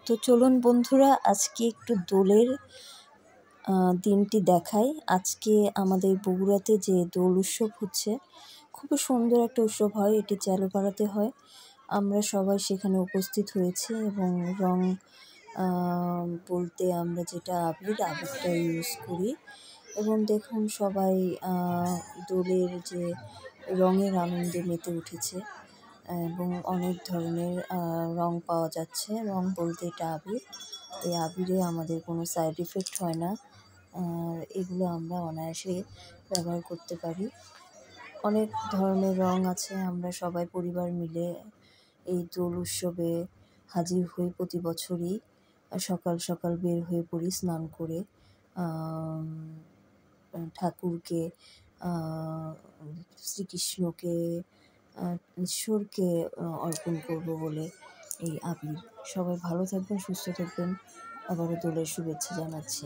তো চলুন বন্ধুরা, আজকে একটু দোলের দিনটি দেখাই। আজকে আমাদের বগুড়াতে যে দোল উৎসব হচ্ছে, খুবই সুন্দর একটা উৎসব হয়, এটি চালুপাড়াতে হয়। আমরা সবাই সেখানে উপস্থিত হয়েছি এবং রং বলতে আমরা যেটা আবিরটা ইউজ করি। এবং দেখুন সবাই দোলের যে রঙের আনন্দে মেতে উঠেছে এবং অনেক ধরনের রং পাওয়া যাচ্ছে। রং বলতে এটা আবির। এই আবিরে আমাদের কোনো সাইড ইফেক্ট হয় না। এগুলো আমরা অনায়াসে ব্যবহার করতে পারি। অনেক ধরনের রং আছে। আমরা সবাই পরিবার মিলে এই দোল উৎসবে হাজির হই প্রতি বছরই। সকাল সকাল বের হয়ে পড়ি স্নান করে ঠাকুরকে, শ্রীকৃষ্ণকে, ঈশ্বরকে অর্পণ করব বলে এই আবির। সবাই ভালো থাকবেন, সুস্থ থাকবেন। আবারও দোলের শুভেচ্ছা জানাচ্ছি।